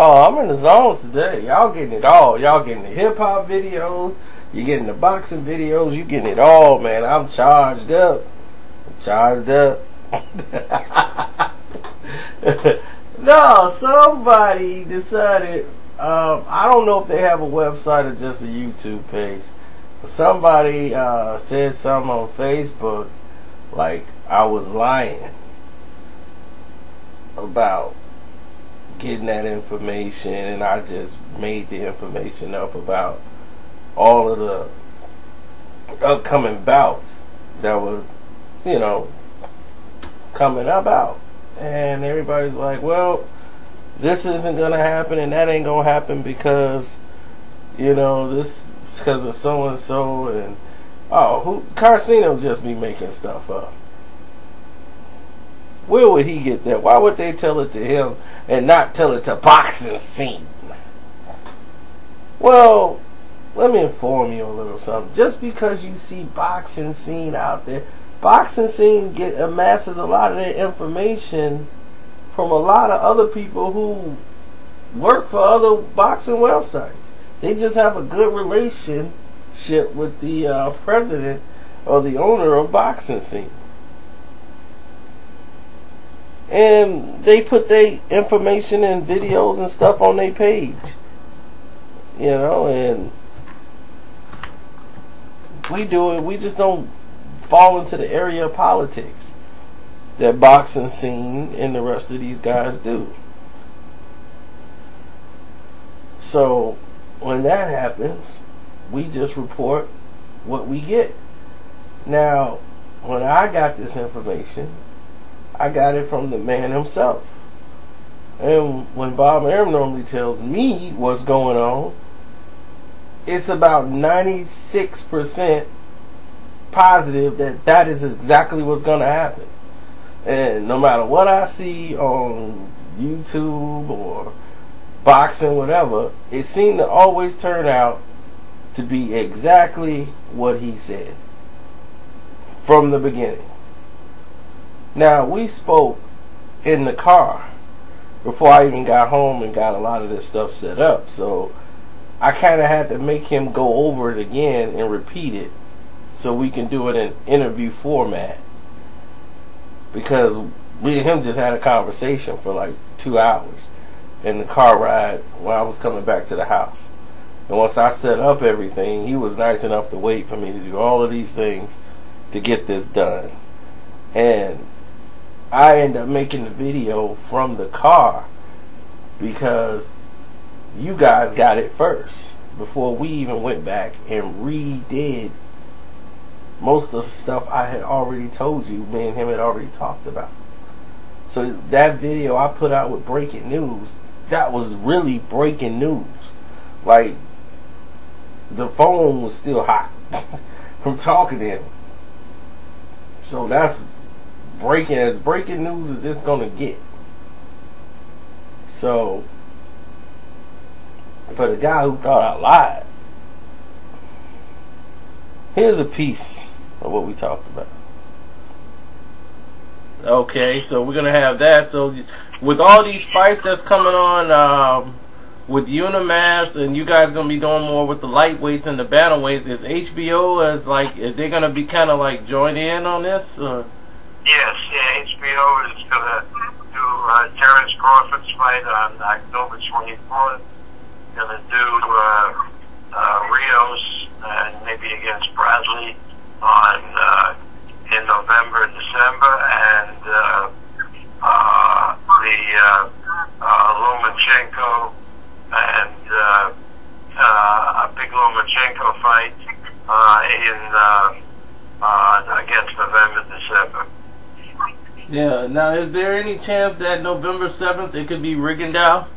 Oh, I'm in the zone today. Y'all getting it all. Y'all getting the hip-hop videos. You getting the boxing videos. You getting it all, man. I'm charged up. Charged up. No, somebody decided, I don't know if they have a website or just a YouTube page, but somebody said something on Facebook like I was lying about getting that information, and I just made the information up about all of the upcoming bouts that were, coming about. And everybody's like, well, this isn't going to happen and that ain't going to happen because, this is because of so-and-so. And, Carcino just be making stuff up. Where would he get that? Why would they tell it to him and not tell it to Boxing Scene? Well, let me inform you a little something. Just because you see Boxing Scene out there, Boxing Scene amasses a lot of their information from a lot of other people who work for other boxing websites. They just have a good relationship with the president or the owner of Boxing Scene. And they put their information and videos and stuff on their page. And we do it. We just don't fall into the area of politics that Boxing Scene and the rest of these guys do. So when that happens, we just report what we get. Now, when I got this information, I got it from the man himself. And when Bob Arum normally tells me what's going on, it's about 96% positive that is exactly what's going to happen. And no matter what I see on YouTube or boxing, whatever, it seemed to always turn out to be exactly what he said from the beginning. Now, we spoke in the car before I even got home and got a lot of this stuff set up. So I kind of had to make him go over it again and repeat it so we can do it in interview format. Because me and him just had a conversation for like 2 hours in the car ride when I was coming back to the house. And once I set up everything, he was nice enough to wait for me to do all of these things to get this done. And I ended up making the video from the car because you guys got it first before we even went back and redid most of the stuff I had already told you, me and him had already talked about. So that video I put out with breaking news, that was really breaking news. Like, the phone was still hot from talking to him. So that's as breaking news as it's gonna get. So for the guy who thought I lied, here's a piece of what we talked about. Okay, so we're gonna have that. So with all these fights that's coming on with Unimass, and you guys gonna be doing more with the lightweights and the bantamweights, is HBO is they gonna be kind of like joined in on this? Yes, yeah, HBO is gonna do Terrence Crawford's fight on October 24th. Gonna do Rios and maybe against Bradley on in November and December, and the Lomachenko and a big Lomachenko fight against November, December. Yeah. Now, is there any chance that November 7th it could be Rigondeaux?